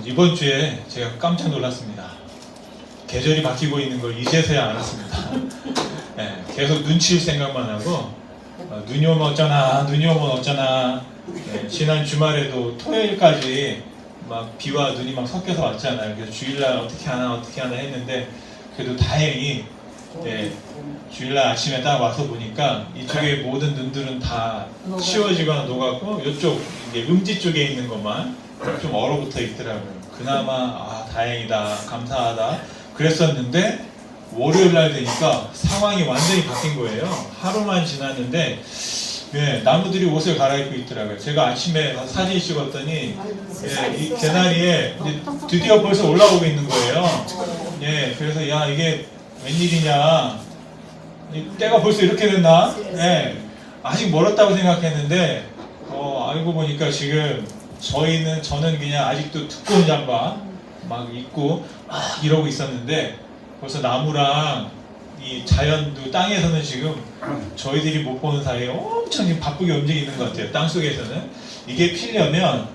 이번 주에 제가 깜짝 놀랐습니다. 계절이 바뀌고 있는 걸 이제서야 알았습니다. 네, 계속 눈치일 생각만 하고 눈이 오면 어쩌나 눈이 오면 어쩌나. 네, 지난 주말에도 토요일까지 막 비와 눈이 막 섞여서 왔잖아요. 그래서 주일날 어떻게 하나 했는데 그래도 다행히 네, 주일날 아침에 딱 와서 보니까 이쪽에 모든 눈들은 다 치워지거나 녹았고 이쪽 이제 음지 쪽에 있는 것만 좀 얼어붙어 있더라고요. 그나마 다행이다, 감사하다 그랬었는데 월요일 날 되니까 상황이 완전히 바뀐 거예요. 하루만 지났는데 네, 나무들이 옷을 갈아입고 있더라고요. 제가 아침에 사진 찍었더니 이 개나리에 드디어 벌써 올라오고 있는 거예요. 예, 그래서 야 이게 웬일이냐, 때가 벌써 이렇게 됐나? 예, 아직 멀었다고 생각했는데 알고 보니까 지금 저는 그냥 아직도 두꺼운 잠바 막 입고 막 이러고 있었는데 벌써 나무랑 이 자연도 땅에서는 지금 저희들이 못 보는 사이에 엄청 지금 바쁘게 움직이는 것 같아요. 땅 속에서는 이게 피려면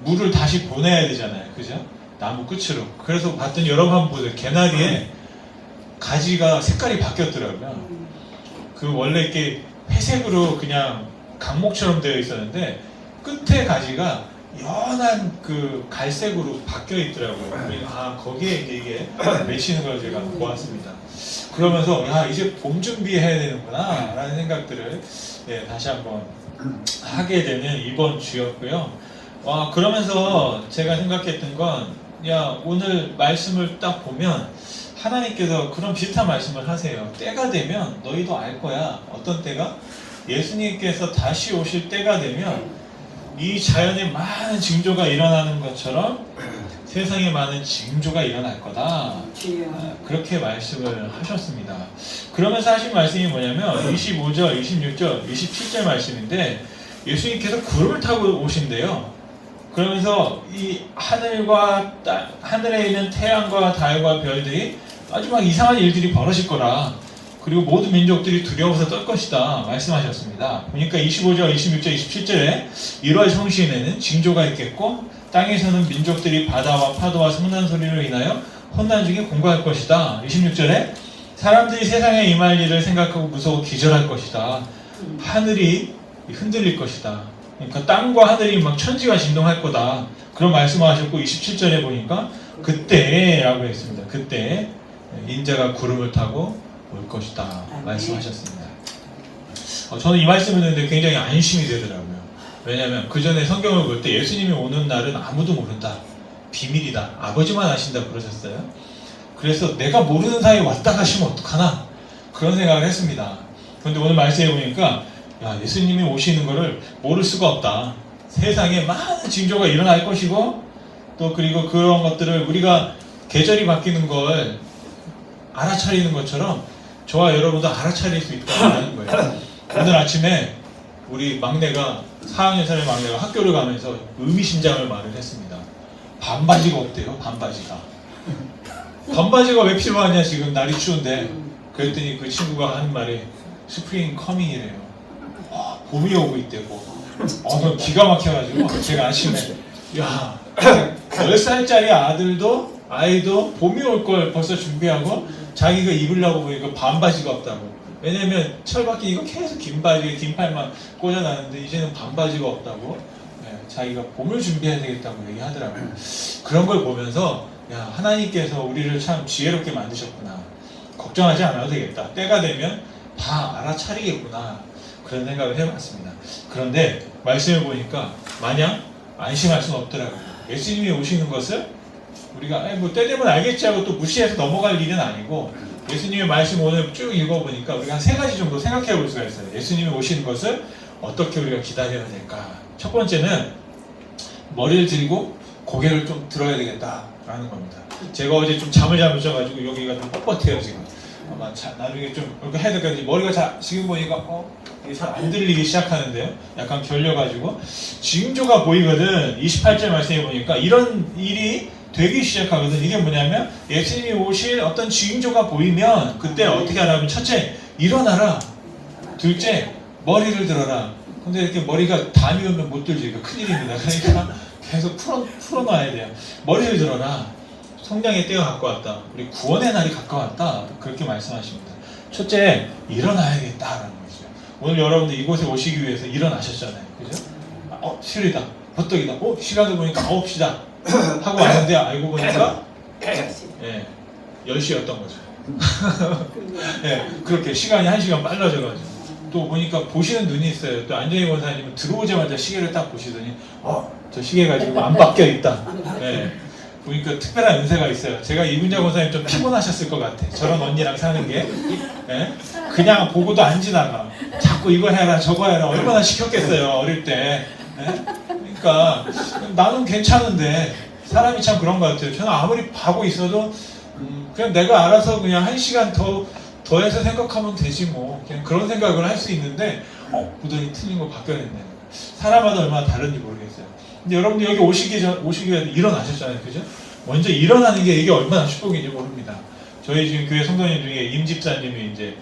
물을 다시 보내야 되잖아요, 그죠? 나무 끝으로. 그래서 봤더니 여러분 한번 보세요. 개나리에 가지가 색깔이 바뀌었더라고요. 그 원래 이렇게 회색으로 그냥 강목처럼 되어 있었는데 끝에 가지가 연한 그 갈색으로 바뀌어 있더라고요. 거기에 이게 맺히는 걸 제가 보았습니다. 그러면서 이제 봄 준비해야 되는구나 라는 생각들을 다시 한번 하게 되는 이번 주였고요. 그러면서 제가 생각했던 건 오늘 말씀을 딱 보면 하나님께서 그런 비슷한 말씀을 하세요. 때가 되면 너희도 알 거야. 어떤 때가? 예수님께서 다시 오실 때가 되면 이 자연에 많은 징조가 일어나는 것처럼 세상에 많은 징조가 일어날 거다. 그렇게 말씀을 하셨습니다. 그러면서 하신 말씀이 뭐냐면 25절, 26절, 27절 말씀인데 예수님께서 구름을 타고 오신대요. 그러면서 이 하늘에 있는 태양과 달과 별들이 아주 막 이상한 일들이 벌어질 거라. 그리고 모든 민족들이 두려워서 떨 것이다 말씀하셨습니다. 보니까 25절, 26절, 27절에 1월 성신에는 징조가 있겠고 땅에서는 민족들이 바다와 파도와 성난 소리로 인하여 혼난 중에 공고할 것이다. 26절에 사람들이 세상에 임할 일을 생각하고 무서워 기절할 것이다. 하늘이 흔들릴 것이다. 그러니까 땅과 하늘이 막 천지가 진동할 거다. 그런 말씀을 하셨고 27절에 보니까 그때라고 했습니다. 그때 인자가 구름을 타고 올 것이다 말씀하셨습니다. 저는 이 말씀을 듣는데 굉장히 안심이 되더라고요. 왜냐하면 그 전에 성경을 볼 때 예수님이 오는 날은 아무도 모른다, 비밀이다, 아버지만 아신다 그러셨어요. 그래서 내가 모르는 사이에 왔다 가시면 어떡하나 그런 생각을 했습니다. 그런데 오늘 말씀해 보니까 예수님이 오시는 것을 모를 수가 없다. 세상에 많은 징조가 일어날 것이고 또 그리고 그런 것들을 우리가 계절이 바뀌는 걸 알아차리는 것처럼 저와 여러분도 알아차릴 수 있다는 거예요. 오늘 아침에 우리 막내가 4학년 사람의 막내가 학교를 가면서 의미심장을 말을 했습니다. 반바지가 없대요. 반바지가 왜 필요하냐, 지금 날이 추운데. 그랬더니 그 친구가 하는 말이 스프링 커밍이래요. 봄이 오고 있대고. 그럼 기가 막혀가지고 제가 아침에 10살짜리 아이도 봄이 올 걸 벌써 준비하고 자기가 입으려고 보니까 반바지가 없다고. 왜냐면 철밖에 이거 계속 긴 바지에 긴 팔만 꽂아놨는데 이제는 반바지가 없다고. 자기가 봄을 준비해야 되겠다고 얘기하더라고요. 그런 걸 보면서 하나님께서 우리를 참 지혜롭게 만드셨구나. 걱정하지 않아도 되겠다. 때가 되면 다 알아차리겠구나. 그런 생각을 해봤습니다. 그런데 말씀을 보니까 마냥 안심할 수는 없더라고요. 예수님이 오시는 것을 우리가 때 되면 알겠지 하고 또 무시해서 넘어갈 일은 아니고 예수님의 말씀 오늘 쭉 읽어보니까 우리가 한 3가지 정도 생각해 볼 수가 있어요. 예수님이 오시는 것을 어떻게 우리가 기다려야 될까. 첫 번째는 머리를 들고 고개를 좀 들어야 되겠다라는 겁니다. 제가 어제 좀 잠을 잘 못 자가지고 여기가 좀 뻣뻣해요 지금. 아마 나중에 좀 이렇게 해야 될 것 같아요. 머리가 지금 보니까 이게 잘 안 들리기 시작하는데요. 약간 결려가지고 징조가 보이거든. 28절 말씀해 보니까 이런 일이 되기 시작하거든. 이게 뭐냐면 예수님이 오실 어떤 징조가 보이면 그때 어떻게 하라면 첫째, 일어나라. 둘째, 머리를 들어라. 근데 이렇게 머리가 담이 오면 못 들지. 큰일입니다. 그러니까 계속 풀어놔야 돼요. 머리를 들어라. 성장의 때가 가까웠다. 우리 구원의 날이 가까웠다. 그렇게 말씀하십니다. 첫째, 일어나야겠다라는 거죠. 오늘 여러분들 이곳에 오시기 위해서 일어나셨잖아요. 그죠? 실이다. 버떡이다. 시간을 보니까 9시다. 하고 왔는데 알고 보니까 10시였던 거죠. 그렇게 시간이 1시간 빨라져가지고. 또 보니까 보시는 눈이 있어요. 또 안정희 권사님은 들어오자마자 시계를 딱 보시더니 저 시계가 지금 안 바뀌어 있다. 보니까 특별한 은혜가 있어요. 제가 이분자 권사님 좀 피곤하셨을 것 같아. 저런 언니랑 사는 게 그냥 보고도 안 지나가. 자꾸 이거 해라 저거 해라 얼마나 시켰겠어요 어릴 때. 그러니까 나는 괜찮은데 사람이 참 그런 것 같아요. 저는 아무리 하고 있어도 그냥 내가 알아서 그냥 1시간 더해서 생각하면 되지 뭐. 그냥 그런 생각을 할 수 있는데 무던히 틀린 거 바뀌어냈네. 사람마다 얼마나 다른지 모르겠어요. 근데 여러분들 여기 오시기 전에 일어나셨잖아요. 그죠? 먼저 일어나는 게 이게 얼마나 축복인지 모릅니다. 저희 지금 교회 성도님 중에 임 집사님이 이제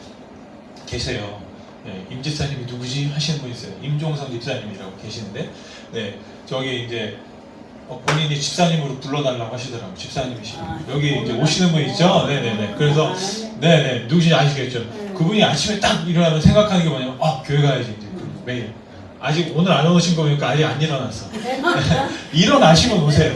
계세요. 임 집사님이 누구지? 하시는 분 있어요. 임종성 집사님이라고 계시는데, 저기 이제 본인이 집사님으로 불러달라고 하시더라고요. 집사님이시고. 여기 이제 오시는 분 있죠? 네네네. 그래서, 누구신지 아시겠죠? 그분이 아침에 딱 일어나면 생각하는 게 뭐냐면, 교회 가야지, 이제. 매일. 아직 오늘 안 오신 거 보니까 아직 안 일어났어. 일어나시면 오세요.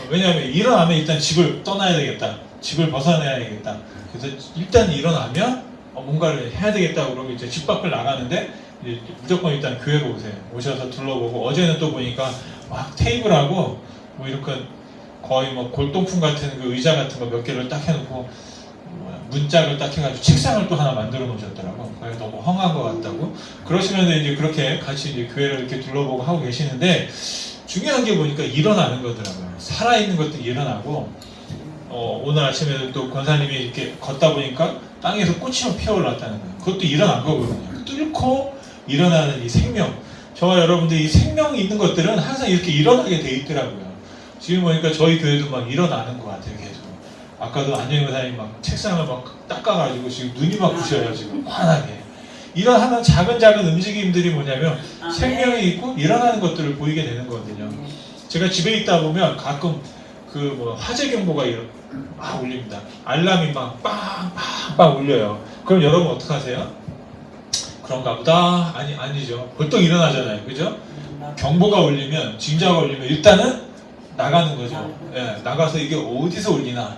왜냐하면 일어나면 일단 집을 떠나야 되겠다. 집을 벗어나야 되겠다. 그래서 일단 일어나면 뭔가를 해야 되겠다고 그러고 이제 집 밖을 나가는데 이제 무조건 일단 교회로 오세요. 오셔서 둘러보고 어제는 또 보니까 막 테이블하고 뭐 이렇게 거의 뭐 골동품 같은 그 의자 같은 거 몇 개를 딱 해놓고 문짝을 딱 해가지고 책상을 또 하나 만들어 놓으셨더라고. 그게 너무 헝한 것 같다고. 그러시면서 이제 그렇게 같이 이제 교회를 이렇게 둘러보고 하고 계시는데 중요한 게 보니까 일어나는 거더라고요. 살아있는 것도 일어나고 오늘 아침에도 또 권사님이 이렇게 걷다 보니까 땅에서 꽃이 피어올랐다는 거예요. 그것도 일어난 거거든요. 뚫고 일어나는 이 생명. 저와 여러분들 이 생명이 있는 것들은 항상 이렇게 일어나게 돼 있더라고요. 지금 보니까 저희 교회도 막 일어나는 것 같아요. 계속. 아까도 안정희 권사님 막 책상을 막 닦아가지고 지금 눈이 막 부셔요. 지금 환하게. 이러한 작은 움직임들이 뭐냐면 생명이 있고 일어나는 것들을 보이게 되는 거거든요. 제가 집에 있다 보면 가끔 그 뭐 화재 경보가 막 울립니다. 알람이 막 빵빵빵 울려요. 그럼 여러분 어떡하세요? 그런가 보다? 아니죠. 벌떡 일어나잖아요. 그죠? 경보가 울리면, 징자가 울리면 일단은 나가는 거죠. 나가서 이게 어디서 울리나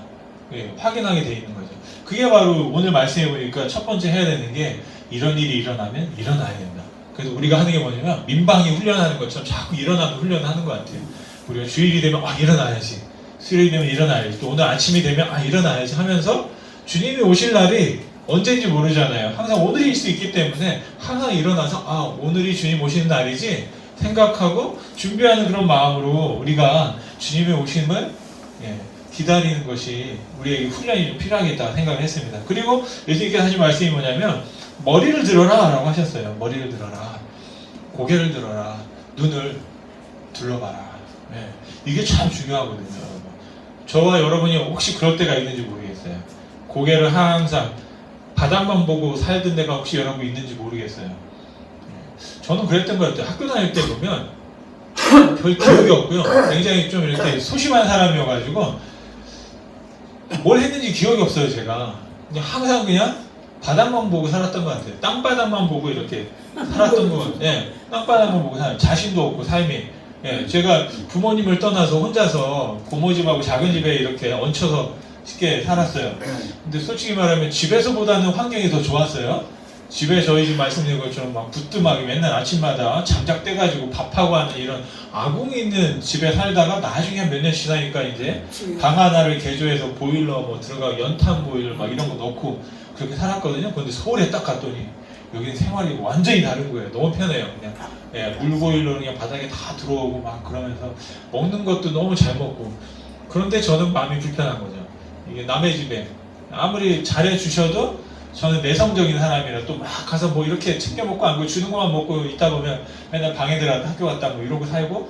확인하게 돼 있는 거죠. 그게 바로 오늘 말씀해 보니까 첫 번째 해야 되는 게 이런 일이 일어나면 일어나야 된다. 그래서 우리가 하는 게 뭐냐면 민방위 훈련하는 것처럼 자꾸 일어나는 훈련을 하는 것 같아요. 우리가 주일이 되면 일어나야지. 수요일이 되면 일어나야지. 또 오늘 아침이 되면 일어나야지 하면서 주님이 오실 날이 언제인지 모르잖아요. 항상 오늘일 수 있기 때문에 항상 일어나서 오늘이 주님 오시는 날이지 생각하고 준비하는 그런 마음으로 우리가 주님의 오심을 기다리는 것이 우리에게 훈련이 좀 필요하겠다 생각을 했습니다. 그리고 예수님께서 하신 말씀이 뭐냐면 머리를 들어라 라고 하셨어요. 머리를 들어라. 고개를 들어라. 눈을 둘러봐라. 이게 참 중요하거든요. 여러분. 저와 여러분이 혹시 그럴 때가 있는지 모르겠어요. 고개를 항상 바닥만 보고 살던 데가 혹시 여러분 있는지 모르겠어요. 저는 그랬던 것 같아요. 학교 다닐 때 보면 별 기억이 없고요. 굉장히 좀 이렇게 소심한 사람이어가지고 뭘 했는지 기억이 없어요. 제가 그냥 항상 그냥 바닥만 보고 살았던 것 같아요. 땅바닥만 보고 이렇게 살았던 것 같아요. 땅바닥만 보고 살아요. 자신도 없고 삶이. 제가 부모님을 떠나서 혼자서 고모집하고 작은 집에 이렇게 얹혀서 쉽게 살았어요. 근데 솔직히 말하면 집에서보다는 환경이 더 좋았어요. 집에 저희 집 말씀드린 것처럼 막 부뚜막이 맨날 아침마다 장작 떼가지고 밥하고 하는 이런 아궁이 있는 집에 살다가 나중에 몇 년 지나니까 이제 방 하나를 개조해서 보일러 뭐 들어가 연탄 보일러 막 이런 거 넣고 그렇게 살았거든요. 근데 서울에 딱 갔더니 여기는 생활이 완전히 다른 거예요. 너무 편해요. 그냥 물보일러는 그냥 바닥에 다 들어오고 막 그러면서 먹는 것도 너무 잘 먹고. 그런데 저는 마음이 불편한 거죠. 이게 남의 집에 아무리 잘해 주셔도 저는 내성적인 사람이라 또 막 가서 뭐 이렇게 챙겨 먹고 안 고 주는 것만 먹고 있다 보면 맨날 방에 들어가서 학교 갔다 뭐 이러고 살고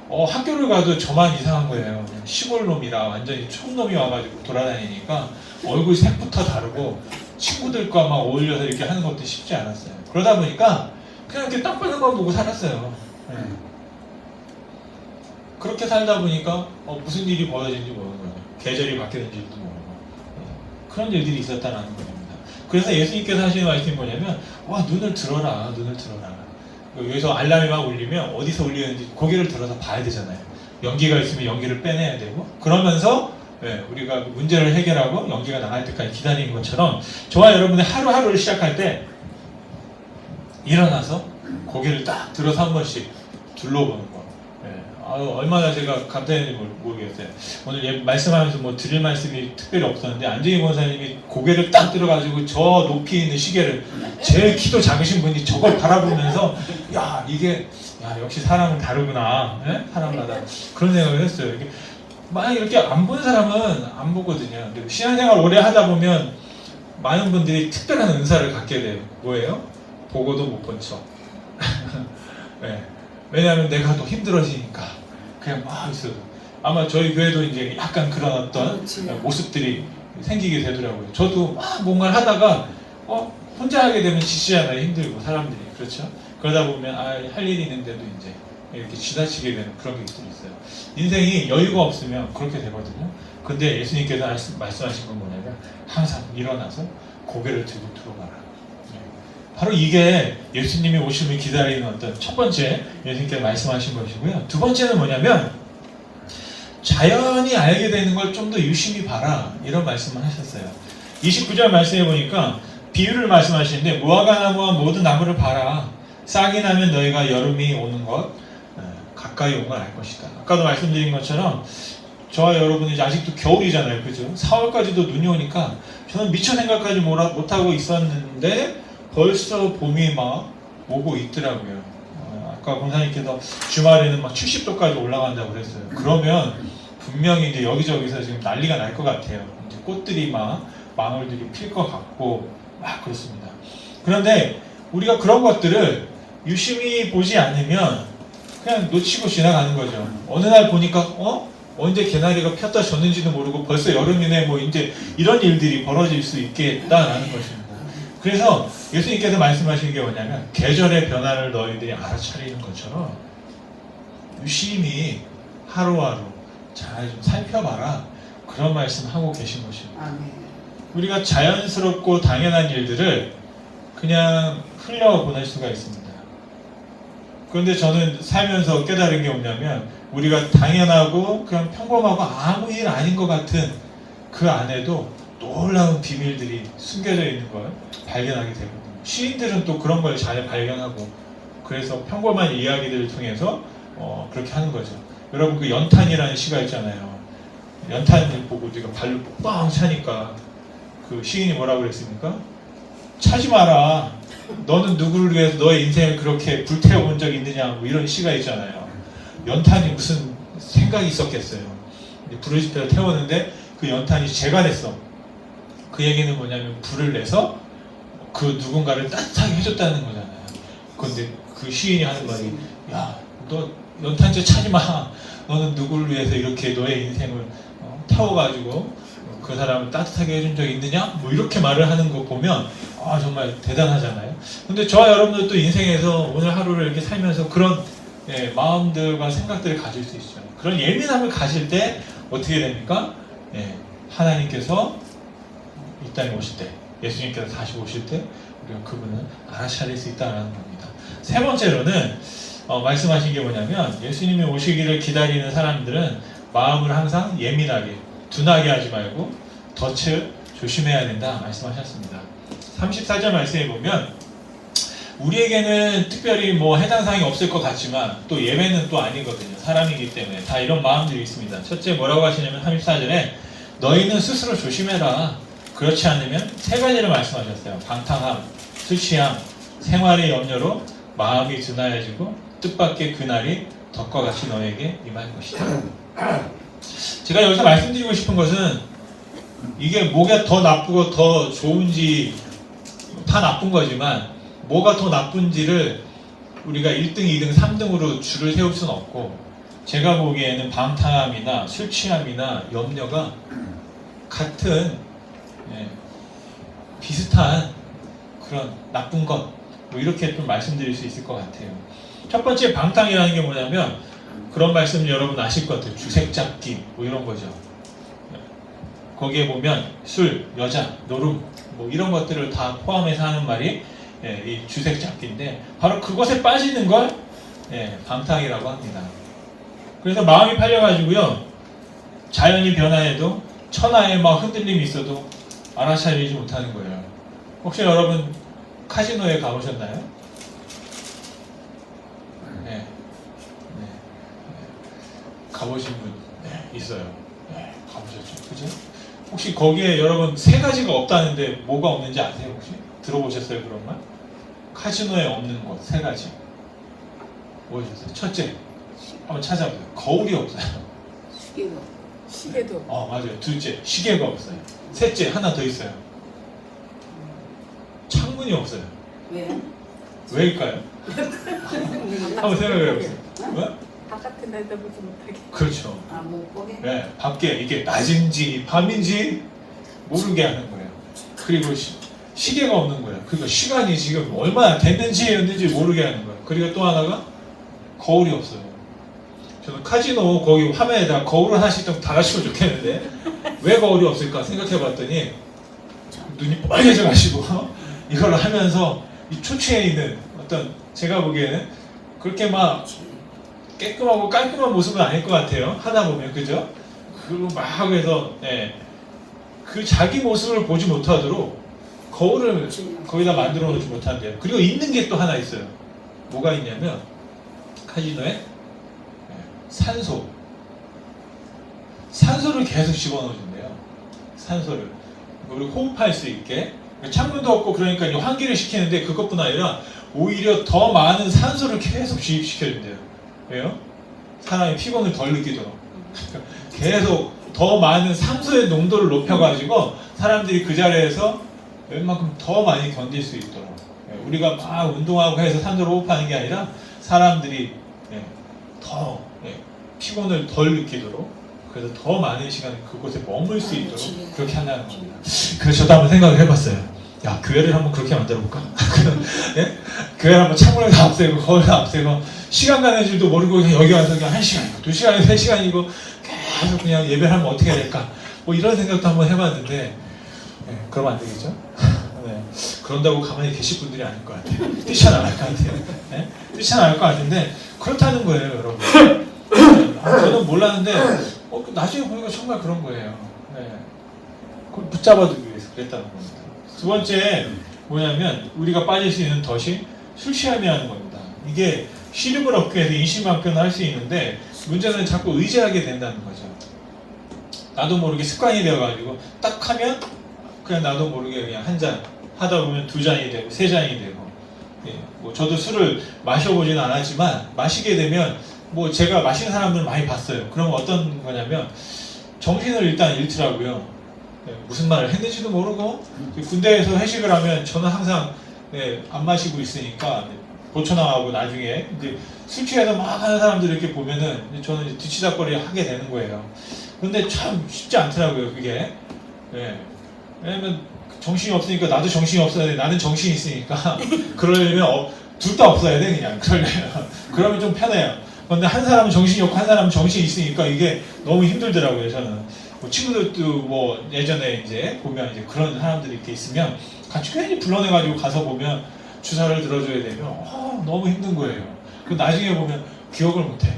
학교를 가도 저만 이상한 거예요. 그냥 시골 놈이라 완전히 촌놈이 와가지고 돌아다니니까 얼굴 색부터 다르고 친구들과 막 어울려서 이렇게 하는 것도 쉽지 않았어요. 그러다 보니까 그냥 이렇게 땅바닥만 보고 살았어요. 그렇게 살다 보니까 무슨 일이 벌어진지 모르는 거예요. 계절이 바뀌는지도 모르고 그런 일들이 있었다는 겁니다. 그래서 예수님께서 하시는 말씀이 뭐냐면 눈을 들어라, 눈을 들어라. 여기서 알람이 막 울리면 어디서 울리는지 고개를 들어서 봐야 되잖아요. 연기가 있으면 연기를 빼내야 되고, 그러면서 우리가 문제를 해결하고 연기가 나갈 때까지 기다리는 것처럼 저와 여러분의 하루하루를 시작할 때 일어나서 고개를 딱 들어서 한 번씩 둘러보는 거. 얼마나 제가 감사했는지 모르겠어요. 오늘 말씀하면서 뭐 드릴 말씀이 특별히 없었는데 안정희 권사님이 고개를 딱 들어가지고 저 높이 있는 시계를, 제일 키도 작으신 분이 저걸 바라보면서 역시 사람은 다르구나. 사람마다 그런 생각을 했어요. 만약 이렇게 안 본 사람은 안 보거든요. 신앙생활 오래 하다 보면 많은 분들이 특별한 은사를 갖게 돼요. 뭐예요? 보고도 못 본 척. 왜냐하면 내가 더 힘들어지니까 그냥 막 있어도. 아마 저희 교회도 이제 약간 그런 어떤 모습들이 생기게 되더라고요. 저도 막 뭔가를 하다가 혼자 하게 되면 지치잖아요. 힘들고 사람들이. 그렇죠? 그러다 보면 할 일이 있는데도 이제 이렇게 지나치게 되는 그런 게 있어요. 인생이 여유가 없으면 그렇게 되거든요. 근데 예수님께서 말씀하신 건 뭐냐면 항상 일어나서 고개를 들고 들어가라. 바로 이게 예수님이 오심을 기다리는 어떤 첫 번째 예수님께서 말씀하신 것이고요. 두 번째는 뭐냐면 자연이 알게 되는 걸 좀 더 유심히 봐라, 이런 말씀을 하셨어요. 29절 말씀해 보니까 비유를 말씀하시는데 무화과 나무와 모든 나무를 봐라. 싹이 나면 너희가 여름이 오는 것 가까이 온 걸 알 것이다. 아까도 말씀드린 것처럼 저와 여러분이 이제 아직도 겨울이잖아요. 그죠? 4월까지도 눈이 오니까 저는 미처 생각하지 못하고 있었는데 벌써 봄이 막 오고 있더라고요. 아까 권사님께서 주말에는 막 70도까지 올라간다고 그랬어요. 그러면 분명히 이제 여기저기서 지금 난리가 날 것 같아요. 이제 꽃들이 막 망울들이 필 것 같고 막 그렇습니다. 그런데 우리가 그런 것들을 유심히 보지 않으면 그냥 놓치고 지나가는 거죠. 어느 날 보니까 언제 개나리가 폈다 졌는지도 모르고 벌써 여름이네, 뭐 이제 이런 일들이 벌어질 수 있겠다라는 것입니다. 그래서 예수님께서 말씀하신 게 뭐냐면 계절의 변화를 너희들이 알아차리는 것처럼 유심히 하루하루 잘 좀 살펴봐라, 그런 말씀하고 계신 것입니다. 우리가 자연스럽고 당연한 일들을 그냥 흘려보낼 수가 있습니다. 그런데 저는 살면서 깨달은 게 뭐냐면 우리가 당연하고 그냥 평범하고 아무 일 아닌 것 같은 그 안에도 놀라운 비밀들이 숨겨져 있는 걸 발견하게 되거든요. 시인들은 또 그런 걸 잘 발견하고, 그래서 평범한 이야기들을 통해서 그렇게 하는 거죠. 여러분 그 연탄이라는 시가 있잖아요. 연탄을 보고 우리가 발로 뻥 차니까 그 시인이 뭐라고 그랬습니까? 차지 마라. 너는 누구를 위해서 너의 인생을 그렇게 불태워본 적이 있느냐, 뭐 이런 시가 있잖아요. 연탄이 무슨 생각이 있었겠어요. 불을 지펴서 태웠는데 그 연탄이 재가 됐어. 그 얘기는 뭐냐면 불을 내서 그 누군가를 따뜻하게 해줬다는 거잖아요. 그런데 그 시인이 하는 말이, 야, 너 연탄재 차지 마. 너는 누구를 위해서 이렇게 너의 인생을 태워가지고 그 사람을 따뜻하게 해준 적이 있느냐? 뭐 이렇게 말을 하는 거 보면 정말 대단하잖아요. 근데 저와 여러분들도 인생에서 오늘 하루를 이렇게 살면서 그런 마음들과 생각들을 가질 수 있어요. 그런 예민함을 가질 때 어떻게 됩니까? 하나님께서 이 땅에 오실 때, 예수님께서 다시 오실 때 우리가 그분을 알아차릴 수 있다는 겁니다. 세 번째로는 말씀하신 게 뭐냐면 예수님이 오시기를 기다리는 사람들은 마음을 항상 예민하게, 둔하게 하지 말고 덫을 조심해야 된다 말씀하셨습니다. 34절 말씀에 보면 우리에게는 특별히 뭐 해당 사항이 없을 것 같지만 또 예외는 또 아니거든요. 사람이기 때문에 다 이런 마음들이 있습니다. 첫째 뭐라고 하시냐면 34절에 너희는 스스로 조심해라. 그렇지 않으면 세 가지를 말씀하셨어요. 방탕함, 술 취함, 생활의 염려로 마음이 둔하여지고 뜻밖의 그날이 덕과 같이 너에게 임할 것이다. 제가 여기서 말씀드리고 싶은 것은 이게 뭐가 더 나쁘고 더 좋은지 다 나쁜 거지만 뭐가 더 나쁜지를 우리가 1등, 2등, 3등으로 줄을 세울 수는 없고, 제가 보기에는 방탕함이나 술 취함이나 염려가 같은 비슷한 그런 나쁜 것, 뭐 이렇게 좀 말씀드릴 수 있을 것 같아요. 첫 번째 방탕이라는 게 뭐냐면 그런 말씀 여러분 아실 것 같아요. 주색 잡기 뭐 이런 거죠. 거기에 보면 술, 여자, 노름 뭐 이런 것들을 다 포함해서 하는 말이 이 주색 잡기인데 바로 그것에 빠지는 걸 방탕이라고 합니다. 그래서 마음이 팔려가지고요 자연이 변화해도 천하에 막 흔들림이 있어도 알아차리지 못하는 거예요. 혹시 여러분 카지노에 가보셨나요? 네. 가보신 분 있어요. 가보셨죠? 그죠? 혹시 거기에 여러분 세 가지가 없다는데 뭐가 없는지 아세요? 혹시? 들어보셨어요? 그런 말? 카지노에 없는 것 세 가지. 뭐였어요? 첫째, 한번 찾아보세요. 거울이 없어요. 시계도. 맞아요. 둘째, 시계가 없어요. 셋째, 하나 더 있어요. 창문이 없어요. 왜? 왜일까요? 한번 생각해 보세요. 왜? 바깥에 내다보지 못하게. 그렇죠. 못 보게? 네, 밖에 이게 낮인지 밤인지 모르게 하는 거예요. 그리고 시계가 없는 거예요. 그러니까 시간이 지금 얼마나 됐는지 모르게 하는 거예요. 그리고 또 하나가 거울이 없어요. 저는 카지노 거기 화면에다 거울 하나씩 좀 달아주면 좋겠는데 왜 거울이 없을까 생각해 봤더니 눈이 빨개져 가지고 이걸 하면서 이 초췌해 있는 어떤 제가 보기에는 그렇게 막 깨끗하고 깔끔한 모습은 아닐 것 같아요. 하다 보면 그죠? 그리고 막 해서 그 자기 모습을 보지 못하도록 거울을 거기다 만들어 놓지 못한대요. 그리고 있는 게 또 하나 있어요. 뭐가 있냐면 카지노에 산소를 계속 집어넣어준대요. 산소를 우리 호흡할 수 있게 창문도 없고 그러니까 환기를 시키는데 그것뿐 아니라 오히려 더 많은 산소를 계속 주입시켜준대요. 왜요? 사람이 피곤을 덜 느끼도록 계속 더 많은 산소의 농도를 높여가지고 사람들이 그 자리에서 웬만큼 더 많이 견딜 수 있도록 우리가 막 운동하고 해서 산소를 호흡하는 게 아니라 사람들이 더 피곤을 덜 느끼도록 그래서 더 많은 시간을 그곳에 머물 수 있도록 그렇게 한다는 겁니다. 그래서 저도 한번 생각을 해봤어요. 야, 교회를 한번 그렇게 만들어볼까? 교회를 한번 창문을 다 없애고 거울을 다 없애고 시간 가는 줄도 모르고 그냥 여기 와서 그냥 1시간이고 2시간이고 3시간이고 계속 그냥 예배를 하면 어떻게 될까? 뭐 이런 생각도 한번 해봤는데 그러면 안 되겠죠? 그런다고 가만히 계실 분들이 아닐 것 같아요. 뛰쳐나갈 것 같아요. 뛰쳐나갈 것 같은데 그렇다는 거예요, 여러분. 저는 몰랐는데 나중에 보니까 정말 그런 거예요. 그걸 붙잡아두기 위해서 그랬다는 겁니다. 두 번째 뭐냐면 우리가 빠질 수 있는 덫이 술 취함이라는 겁니다. 이게 시름을 얻기 위해서 인신망변을 할 수 있는데 문제는 자꾸 의지하게 된다는 거죠. 나도 모르게 습관이 되어가지고 딱 하면 그냥 나도 모르게 그냥 한 잔 하다 보면 2잔이 되고 3잔이 되고 뭐 저도 술을 마셔보지는 않았지만 마시게 되면 뭐 제가 마시는 사람들을 많이 봤어요. 그러면 어떤 거냐면 정신을 일단 잃더라고요. 무슨 말을 했는지도 모르고 군대에서 회식을 하면 저는 항상 안 마시고 있으니까 보초나가고 나중에 이제 술 취해서 막 하는 사람들 이렇게 보면은 저는 이제 뒤치다거리 하게 되는 거예요. 근데 참 쉽지 않더라고요, 그게. 왜냐면 정신이 없으니까 나도 정신이 없어야 돼. 나는 정신이 있으니까 그러려면 둘 다 없어야 돼 그냥. 그러면 좀 편해요. 근데 한 사람은 정신이 없고 한 사람은 정신이 있으니까 이게 너무 힘들더라고요, 저는. 뭐 친구들도 뭐 예전에 이제 보면 이제 그런 사람들이 이렇게 있으면 같이 괜히 불러내가지고 가서 보면 주사를 들어줘야 되면 너무 힘든 거예요. 그 나중에 보면 기억을 못해.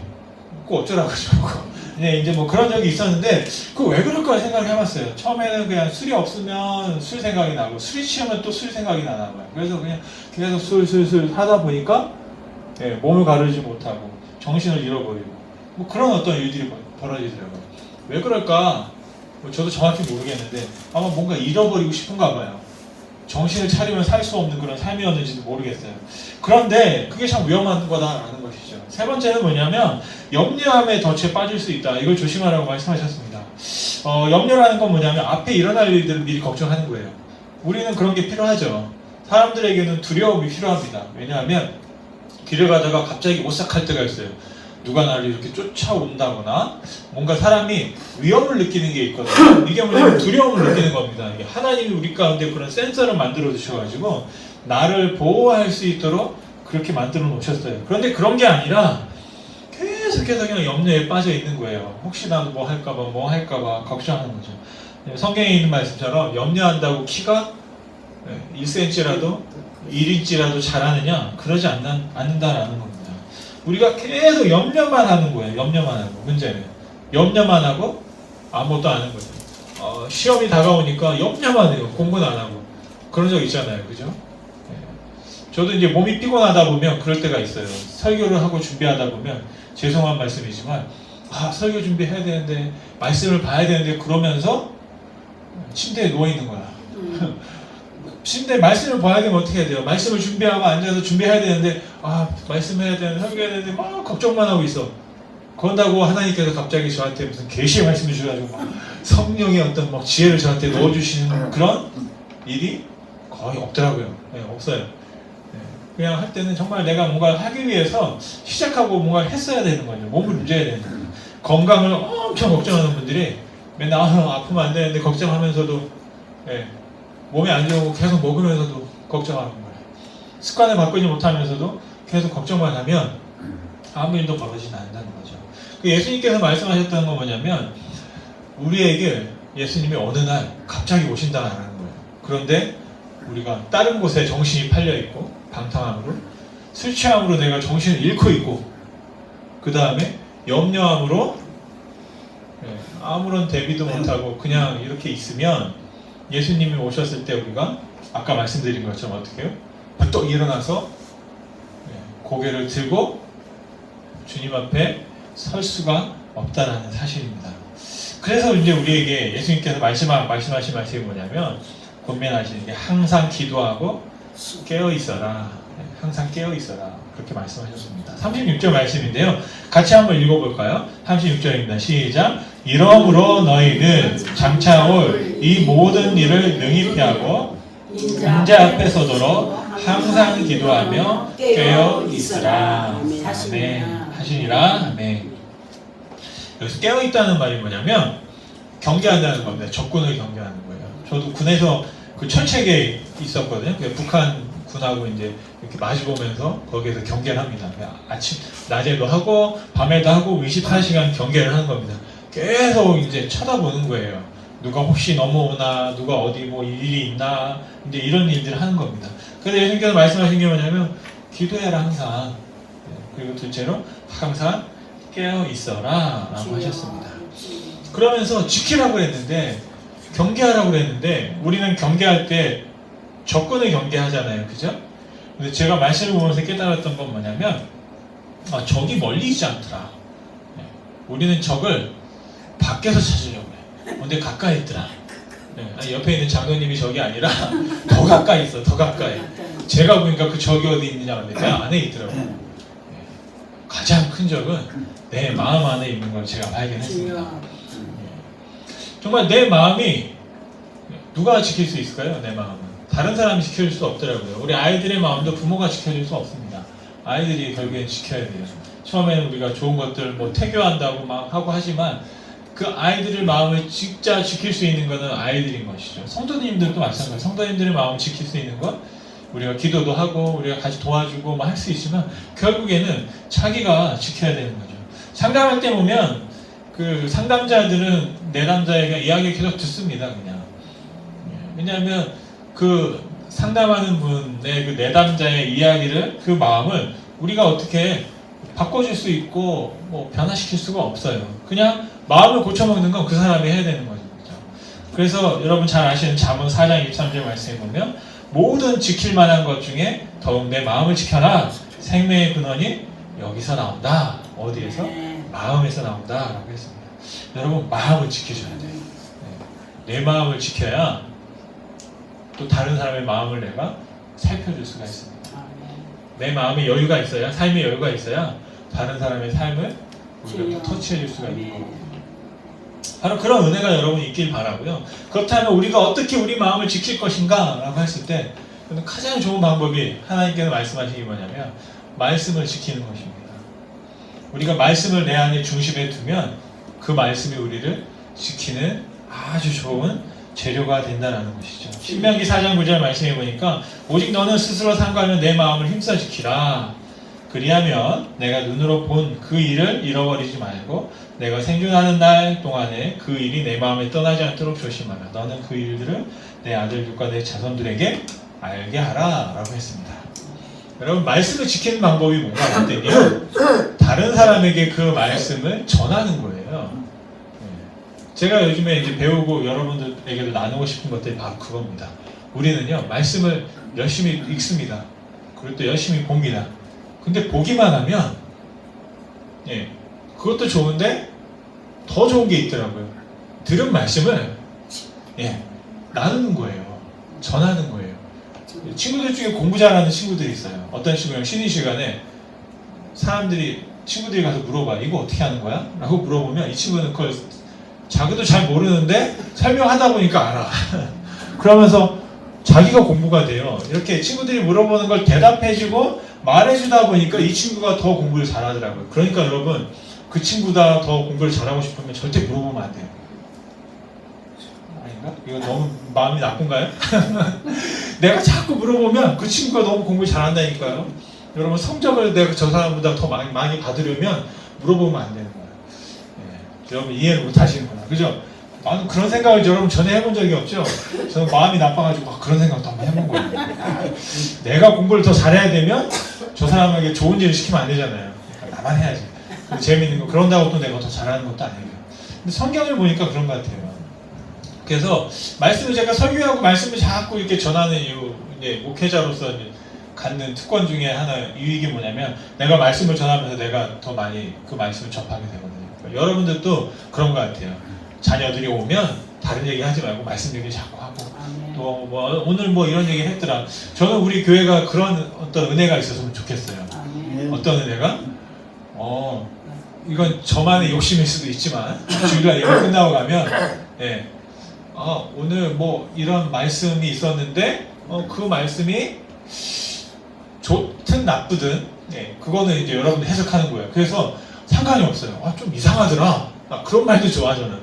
꼭 어쩌라고 저러고. 이제 뭐 그런 적이 있었는데 그 왜 그럴까 생각을 해봤어요. 처음에는 그냥 술이 없으면 술 생각이 나고 술이 취하면 또 술 생각이 나나 봐요. 그래서 그냥 계속 술 하다 보니까 몸을 가르지 못하고 정신을 잃어버리고 뭐 그런 어떤 일들이 벌어지더라고요. 왜 그럴까? 뭐 저도 정확히 모르겠는데 아마 뭔가 잃어버리고 싶은가 봐요. 정신을 차리면 살 수 없는 그런 삶이었는지도 모르겠어요. 그런데 그게 참 위험한 거다라는 것이죠. 세 번째는 뭐냐면 염려함의 덫에 빠질 수 있다. 이걸 조심하라고 말씀하셨습니다. 염려라는 건 뭐냐면 앞에 일어날 일들을 미리 걱정하는 거예요. 우리는 그런 게 필요하죠. 사람들에게는 두려움이 필요합니다. 왜냐하면 길을 가다가 갑자기 오싹할 때가 있어요. 누가 나를 이렇게 쫓아온다거나 뭔가 사람이 위험을 느끼는 게 있거든요. 이게 뭐냐면 두려움을 느끼는 겁니다. 이게 하나님이 우리 가운데 그런 센서를 만들어 주셔가지고 나를 보호할 수 있도록 그렇게 만들어 놓으셨어요. 그런데 그런 게 아니라 계속해서 그냥 염려에 빠져 있는 거예요. 혹시나 뭐 할까봐 걱정하는 거죠. 성경에 있는 말씀처럼 염려한다고 키가 1cm라도 1인치라도 자라느냐? 그러지 않는다라는 겁니다. 우리가 계속 염려만 하는 거예요. 염려만 하고. 문제는 염려만 하고 아무것도 안 하는 거죠. 시험이 다가오니까 염려만 해요. 공부는 안 하고. 그런 적 있잖아요. 그죠? 저도 이제 몸이 피곤하다 보면 그럴 때가 있어요. 설교를 하고 준비하다 보면 죄송한 말씀이지만 설교 준비해야 되는데 말씀을 봐야 되는데 그러면서 침대에 누워 있는 거야. 침대에 말씀을 봐야 되면 어떻게 해야 돼요? 말씀을 준비하고 앉아서 준비해야 되는데 말씀해야 되는데 설교해야 되는데 막 걱정만 하고 있어. 그런다고 하나님께서 갑자기 저한테 무슨 계시의 말씀을 주셔가지고 막 성령의 어떤 막 지혜를 저한테 넣어주시는 그런 일이 거의 없더라고요. 네, 없어요. 그냥 할 때는 정말 내가 뭔가 하기 위해서 시작하고 뭔가 했어야 되는 거죠. 몸을 움직여야 되는 거죠. 건강을 엄청 걱정하는 분들이 맨날 아프면 안 되는데 걱정하면서도 몸이 안 좋고 계속 먹으면서도 걱정하는 거예요. 습관을 바꾸지 못하면서도 계속 걱정만 하면 아무 일도 벌어지지 않는다는 거죠. 예수님께서 말씀하셨던 건 뭐냐면 우리에게 예수님이 어느 날 갑자기 오신다는 거예요. 그런데 우리가 다른 곳에 정신이 팔려있고 방탕함으로 술 취함으로 내가 정신을 잃고 있고 그 다음에 염려함으로 아무런 대비도 못하고 그냥 이렇게 있으면 예수님이 오셨을 때 우리가 아까 말씀드린 것처럼 어떻게 해요? 벌떡 일어나서 고개를 들고 주님 앞에 설 수가 없다라는 사실입니다. 그래서 이제 우리에게 예수님께서 말씀하신 말씀이 뭐냐면 권면하시는 게 항상 기도하고 깨어 있어라. 항상 깨어 있어라. 그렇게 말씀하셨습니다. 36절 말씀인데요. 같이 한번 읽어볼까요? 36절입니다. 시작. 이러므로 너희는 장차 올 이 모든 일을 능히 피하고 인자 앞에 서도록 항상 기도하며 깨어 있으라. 아멘. 하시니라. 아멘. 여기서 깨어 있다는 말이 뭐냐면 경계한다는 겁니다. 적군을 경계하는 거예요. 저도 군에서 그 철책에 있었거든요. 북한 군하고 이제 이렇게 마주보면서 거기에서 경계를 합니다. 아침, 낮에도 하고 밤에도 하고 24시간 경계를 하는 겁니다. 계속 이제 쳐다보는 거예요. 누가 혹시 넘어오나, 누가 어디 뭐 일이 있나, 이제 이런 일들을 하는 겁니다. 그래서 예수님께서 말씀하신 게 뭐냐면 기도해라 항상. 그리고 둘째로 항상 깨어 있어라 라고 하셨습니다. 그러면서 지키라고 했는데 경계하라고 했는데 우리는 경계할 때 적군을 경계하잖아요. 그죠? 근데 제가 말씀을 보면서 깨달았던 건 뭐냐면 적이 멀리 있지 않더라. 우리는 적을 밖에서 찾으려고 해. 근데 가까이 있더라. 옆에 있는 장로님이 적이 아니라 더 가까이 있어. 더 가까이. 제가 보니까 그 적이 어디 있느냐 근데 그 안에 있더라고요. 가장 큰 적은 내 마음 안에 있는 걸 제가 발견했습니다. 정말 내 마음이 누가 지킬 수 있을까요? 내 마음은 다른 사람이 지켜줄 수 없더라고요. 우리 아이들의 마음도 부모가 지켜줄 수 없습니다. 아이들이 결국엔 지켜야 돼요. 처음에는 우리가 좋은 것들 뭐 태교한다고 막 하고 하지만 그 아이들의 마음을 진짜 지킬 수 있는 것은 아이들인 것이죠. 성도님들도 마찬가지예요. 성도님들의 마음을 지킬 수 있는 것 우리가 기도도 하고 우리가 같이 도와주고 막 할 수 있지만 결국에는 자기가 지켜야 되는 거죠. 상담할 때 보면 그 상담자들은 내담자에게 이야기를 계속 듣습니다. 그냥 왜냐하면 그 상담하는 분의 그 내담자의 이야기를 그 마음을 우리가 어떻게 바꿔줄 수 있고 뭐 변화시킬 수가 없어요. 그냥 마음을 고쳐먹는 건 그 사람이 해야 되는 거죠. 그래서 여러분 잘 아시는 잠언 4장 23절 말씀에 보면 모든 지킬 만한 것 중에 더욱 내 마음을 지켜라. 생명의 근원이 여기서 나온다. 어디에서? 마음에서 나온다. 라고 했습니다. 여러분 마음을 지키셔야 돼요. 내 마음을 지켜야 또 다른 사람의 마음을 내가 살펴줄 수가 있습니다. 내 마음에 여유가 있어야 삶에 여유가 있어야 다른 사람의 삶을 우리가 터치해 줄 수가 있는 거고 바로 그런 은혜가 여러분 있길 바라고요. 그렇다면 우리가 어떻게 우리 마음을 지킬 것인가 라고 했을 때 가장 좋은 방법이 하나님께서 말씀하신 게 뭐냐면 말씀을 지키는 것입니다. 우리가 말씀을 내 안에 중심에 두면 그 말씀이 우리를 지키는 아주 좋은 재료가 된다는 것이죠. 신명기 4장 9절 말씀해 보니까 오직 너는 스스로 상관하면 내 마음을 힘써 지키라. 그리하면 내가 눈으로 본 그 일을 잃어버리지 말고 내가 생존하는 날 동안에 그 일이 내 마음에 떠나지 않도록 조심하라. 너는 그 일들을 내 아들들과 내 자손들에게 알게 하라 라고 했습니다. 여러분, 말씀을 지키는 방법이 뭔가 했더니요, 다른 사람에게 그 말씀을 전하는 거예요. 제가 요즘에 이제 배우고 여러분들에게도 나누고 싶은 것들이 바로 그겁니다. 우리는요, 말씀을 열심히 읽습니다. 그리고 또 열심히 봅니다. 근데 보기만 하면, 그것도 좋은데 더 좋은 게 있더라고요. 들은 말씀을 나누는 거예요. 전하는 거예요. 친구들 중에 공부 잘하는 친구들이 있어요. 어떤 친구랑 쉬는 시간에 친구들이 가서 물어봐. 이거 어떻게 하는 거야? 라고 물어보면 이 친구는 그걸 자기도 잘 모르는데 설명하다 보니까 알아. 그러면서 자기가 공부가 돼요. 이렇게 친구들이 물어보는 걸 대답해주고 말해주다 보니까 이 친구가 더 공부를 잘하더라고요. 그러니까 여러분, 그 친구보다 더 공부를 잘하고 싶으면 절대 물어보면 안 돼요. 아닌가? 이거 너무 마음이 나쁜가요? 내가 자꾸 물어보면 그 친구가 너무 공부를 잘한다니까요. 여러분, 성적을 내가 저 사람보다 더 많이 받으려면 물어보면 안 되는 거예요. 여러분 이해를 못 하시는구나. 그죠? 나는 그런 생각을 여러분 전에 해본 적이 없죠? 저는 마음이 나빠가지고 그런 생각도 한번 해본 거예요. 내가 공부를 더 잘해야 되면 저 사람에게 좋은 일을 시키면 안 되잖아요. 그러니까 나만 해야지. 재미있는 거, 그런다고 또 내가 더 잘하는 것도 아니고요. 근데 성경을 보니까 그런 것 같아요. 그래서 말씀을 제가 설교하고 말씀을 자꾸 이렇게 전하는 이유, 이제 목회자로서 이제 갖는 특권 중에 하나 유익이 뭐냐면, 내가 말씀을 전하면서 내가 더 많이 그 말씀을 접하게 되거든요. 그러니까 여러분들도 그런 것 같아요. 자녀들이 오면 다른 얘기 하지 말고 말씀 얘기 자꾸 하고, 또 뭐 오늘 뭐 이런 얘기 했더라. 저는 우리 교회가 그런 어떤 은혜가 있었으면 좋겠어요. 어떤 은혜가? 이건 저만의 욕심일 수도 있지만 주일날 예배 끝나고 가면 오늘 뭐 이런 말씀이 있었는데 그 말씀이 좋든 나쁘든 그거는 이제 여러분들 해석하는 거예요. 그래서 상관이 없어요. 좀 이상하더라. 그런 말도 좋아. 저는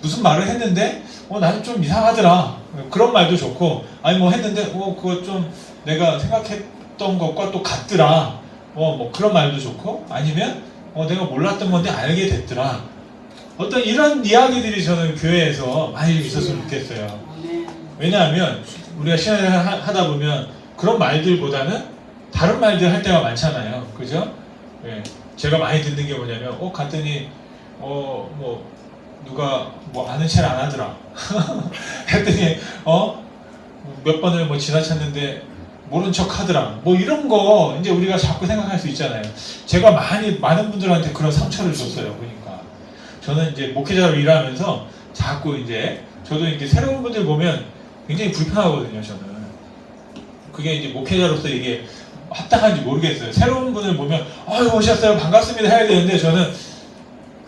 무슨 말을 했는데 나는 좀 이상하더라. 그런 말도 좋고, 아니 뭐 했는데 그거 좀 내가 생각했던 것과 또 같더라. 뭐 그런 말도 좋고, 아니면 내가 몰랐던 건데 알게 됐더라. 어떤 이런 이야기들이 저는 교회에서 많이 있었으면 좋겠어요. 왜냐하면 우리가 신앙을 하다 보면 그런 말들보다는 다른 말들 할 때가 많잖아요. 그죠? 제가 많이 듣는 게 뭐냐면 갔더니 뭐 누가 뭐 아는 체를 안 하더라. 했더니 몇 번을 뭐 지나쳤는데 모른 척 하더라. 뭐 이런 거 이제 우리가 자꾸 생각할 수 있잖아요. 제가 많은 분들한테 그런 상처를 줬어요. 그러니까 저는 이제 목회자로 일하면서 자꾸 이제 저도 이제 새로운 분들 보면 굉장히 불편하거든요. 저는 그게 이제 목회자로서 이게 합당한지 모르겠어요. 새로운 분을 보면 오셨어요, 반갑습니다 해야 되는데 저는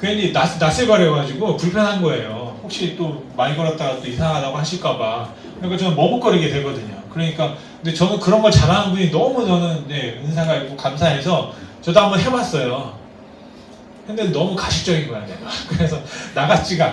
괜히 낯을 가려가지고 불편한 거예요. 혹시 또 많이 걸었다가 또 이상하다고 하실까봐. 그러니까 저는 머뭇거리게 되거든요. 그러니까 근데 저는 그런 걸 잘하는 분이 너무 저는 은사가 있고 감사해서 저도 한번 해봤어요. 근데 너무 가식적인 거야 내가. 그래서 나같지가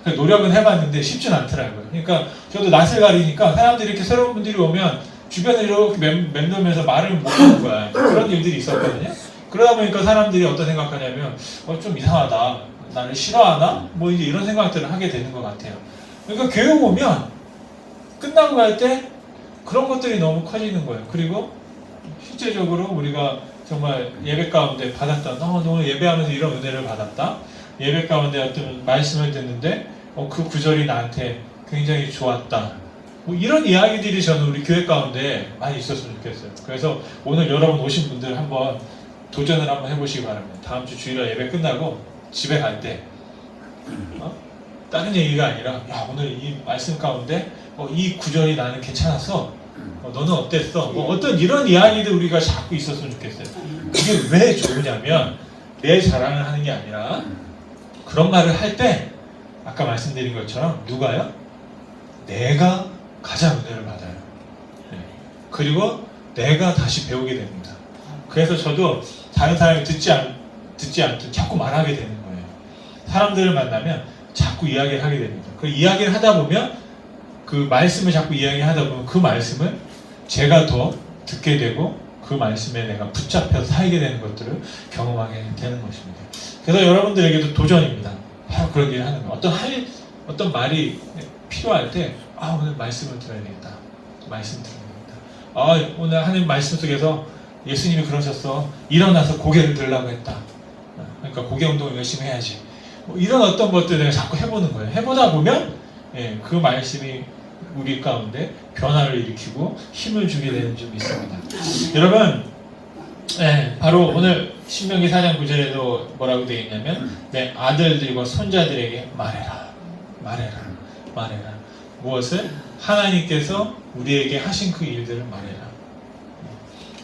않아. 노력은 해봤는데 쉽진 않더라고요. 그러니까 저도 낯을 가리니까 사람들이 이렇게 새로운 분들이 오면 주변을 이렇게 맴돌면서 말을 못하는 거야. 그런 일들이 있었거든요. 그러다 보니까 사람들이 어떤 생각하냐면 좀 이상하다, 나를 싫어하나? 뭐 이제 이런 생각들을 하게 되는 것 같아요. 그러니까 교회 오면 끝나고 갈 때 그런 것들이 너무 커지는 거예요. 그리고 실제적으로 우리가 정말 예배 가운데 받았다, 너무 예배하면서 이런 은혜를 받았다, 예배 가운데 어떤 말씀을 듣는데 그 구절이 나한테 굉장히 좋았다, 뭐 이런 이야기들이 저는 우리 교회 가운데 많이 있었으면 좋겠어요. 그래서 오늘 여러분 오신 분들 한번 도전을 한번 해보시기 바랍니다. 다음 주 주일날 예배 끝나고 집에 갈 때 다른 얘기가 아니라 오늘 이 말씀 가운데 이 구절이 나는 괜찮았어, 너는 어땠어, 뭐 어떤 이런 이야기들 우리가 자꾸 있었으면 좋겠어요. 이게 왜 좋으냐면 내 자랑을 하는 게 아니라 그런 말을 할 때 아까 말씀드린 것처럼 누가요? 내가 가장 은혜를 받아요. 그리고 내가 다시 배우게 됩니다. 그래서 저도 다른 사람이 듣지 않든 자꾸 말하게 되는 거예요. 사람들을 만나면 자꾸 이야기를 하게 됩니다. 그 이야기를 하다 보면 그 말씀을 자꾸 이야기하다 보면 그 말씀을 제가 더 듣게 되고 그 말씀에 내가 붙잡혀서 살게 되는 것들을 경험하게 되는 것입니다. 그래서 여러분들에게도 도전입니다. 바로 그런 일을 하는 거예요. 어떤 말이 필요할 때 오늘 말씀을 들어야 되겠다. 말씀 들어야 되겠다. 오늘 하나님 말씀 속에서 예수님이 그러셨어. 일어나서 고개를 들라고 했다. 그러니까 고개 운동을 열심히 해야지. 이런 어떤 것들을 내가 자꾸 해보는 거예요. 해보다 보면 그 말씀이 우리 가운데 변화를 일으키고 힘을 주게 되는 점이 있습니다. 여러분, 바로 오늘 신명기 4장 9절에도 뭐라고 되어 있냐면 내 아들들과 손자들에게 말해라. 무엇을? 하나님께서 우리에게 하신 그 일들을 말해라.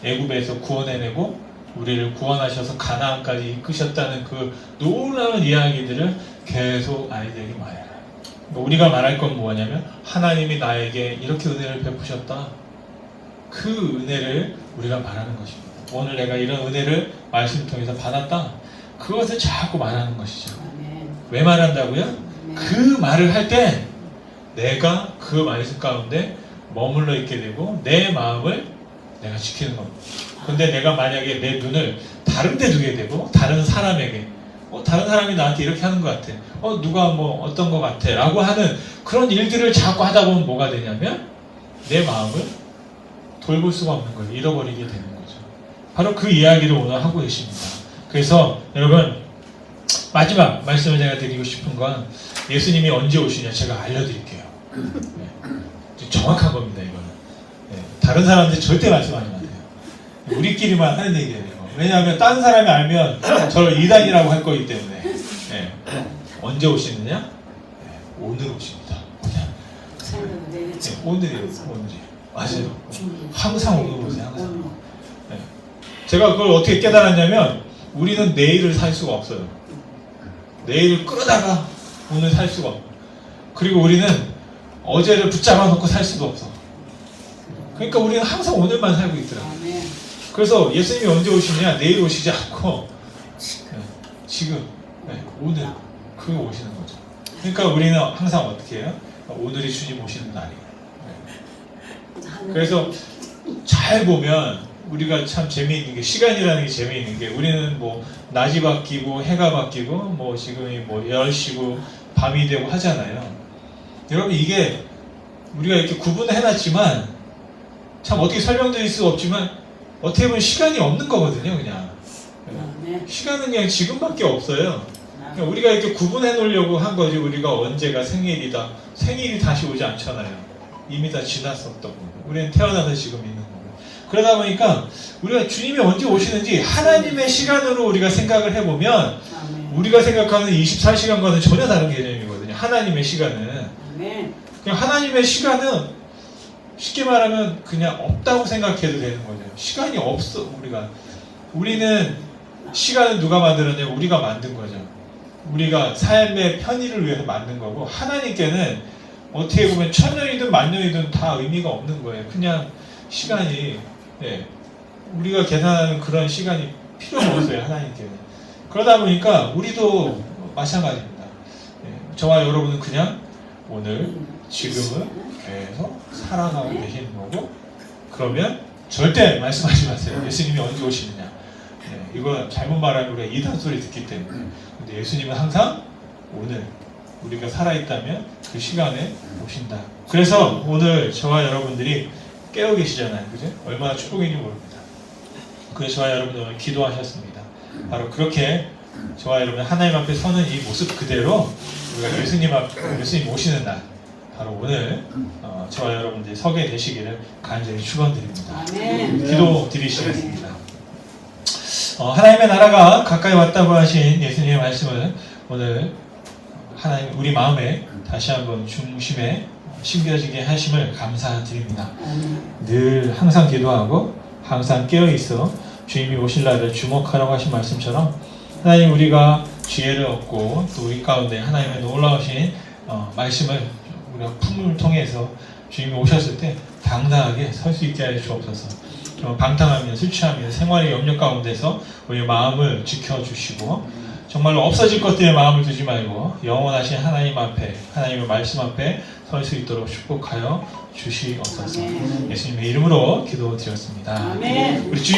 애굽에서 구원해내고 우리를 구원하셔서 가나안까지 이끄셨다는 그 놀라운 이야기들을 계속 아이들에게 말해라. 우리가 말할 건 뭐냐면 하나님이 나에게 이렇게 은혜를 베푸셨다. 그 은혜를 우리가 말하는 것입니다. 오늘 내가 이런 은혜를 말씀을 통해서 받았다. 그것을 자꾸 말하는 것이죠. 왜 말한다고요? 그 말을 할 때 내가 그 말씀 가운데 머물러 있게 되고 내 마음을 내가 지키는 겁니다. 근데 내가 만약에 내 눈을 다른 데 두게 되고 다른 사람에게 다른 사람이 나한테 이렇게 하는 것 같아. 누가 뭐 어떤 것 같아 라고 하는 그런 일들을 자꾸 하다 보면 뭐가 되냐면 내 마음을 돌볼 수가 없는 거예요. 잃어버리게 되는 거죠. 바로 그 이야기를 오늘 하고 계십니다. 그래서 여러분, 마지막 말씀을 제가 드리고 싶은 건 예수님이 언제 오시냐 제가 알려드릴게요. 정확한 겁니다. 이거는 다른 사람한테 절대 말씀하지 마세요. 우리끼리만 하는 얘기예요. 왜냐하면 다른 사람이 알면 저를 이단이라고 할 거기 때문에. 언제 오시느냐? 오늘 오십니다. 오늘이에요. 오늘이. 맞아요. 항상 오늘 오세요. 항상. 제가 그걸 어떻게 깨달았냐면 우리는 내일을 살 수가 없어요. 내일을 끌어다가 오늘 살 수가 없고, 그리고 우리는 어제를 붙잡아 놓고 살 수도 없어. 그러니까 우리는 항상 오늘만 살고 있더라고요. 그래서 예수님이 언제 오시냐? 내일 오시지 않고 지금 오늘 그거 오시는 거죠. 그러니까 우리는 항상 어떻게 해요? 오늘이 주님 오시는 날이에요. 그래서 잘 보면 우리가 참 재미있는 게, 시간이라는 게 재미있는 게, 우리는 뭐 낮이 바뀌고 해가 바뀌고 뭐 지금이 뭐 10시고 밤이 되고 하잖아요. 여러분, 이게 우리가 이렇게 구분을 해놨지만 참 어떻게 설명드릴 수가 없지만 어떻게 보면 시간이 없는 거거든요. 그냥 시간은 그냥 지금밖에 없어요. 그냥 우리가 이렇게 구분해 놓으려고 한 거지. 우리가 언제가 생일이다, 생일이 다시 오지 않잖아요. 이미 다 지났었던 거고, 우리는 태어나서 지금 있는 거고. 그러다 보니까 우리가 주님이 언제 오시는지 하나님의 시간으로 우리가 생각을 해보면 우리가 생각하는 24시간과는 전혀 다른 개념이거든요. 하나님의 시간은. 그냥 하나님의 시간은 쉽게 말하면 그냥 없다고 생각해도 되는 거죠. 시간이 없어. 우리는 시간을 누가 만들었냐면 우리가 만든 거죠. 우리가 삶의 편의를 위해서 만든 거고, 하나님께는 어떻게 보면 천년이든 만년이든 다 의미가 없는 거예요. 그냥 시간이 우리가 계산하는 그런 시간이 필요가 없어요. 하나님께는. 그러다 보니까 우리도 마찬가지입니다. 저와 여러분은 그냥 오늘 지금을 계속 살아가고 계시는 거고, 그러면 절대 말씀하지 마세요. 예수님이 언제 오시느냐. 이거 잘못 말하면 우리가 이단 소리 듣기 때문에. 근데 예수님은 항상 오늘 우리가 살아있다면 그 시간에 오신다. 그래서 오늘 저와 여러분들이 깨어 계시잖아요. 그죠? 얼마나 축복인지 모릅니다. 그래서 저와 여러분들 오늘 기도하셨습니다. 바로 그렇게 저와 여러분 하나님 앞에 서는 이 모습 그대로 우리가 예수님 오시는 날, 바로 오늘 저와 여러분들이 서게 되시기를 간절히 축원드립니다. 기도 드리시겠습니다. 하나님의 나라가 가까이 왔다고 하신 예수님의 말씀을 오늘 하나님 우리 마음에 다시 한번 중심에 심겨지게 하심을 감사드립니다. 늘 항상 기도하고 항상 깨어있어 주님이 오실 날을 주목하라고 하신 말씀처럼, 하나님 우리가 지혜를 얻고 또 우리 가운데 하나님의 놀라우신 말씀을 우리가 품을 통해서 주님이 오셨을 때 당당하게 설 수 있게 하여 주옵소서. 방탕하며 술 취하며 생활의 염려 가운데서 우리의 마음을 지켜주시고, 정말로 없어질 것들에 마음을 두지 말고 영원하신 하나님 앞에, 하나님의 말씀 앞에 설 수 있도록 축복하여 주시옵소서. 아멘. 예수님의 이름으로 기도드렸습니다. 아멘. 우리 주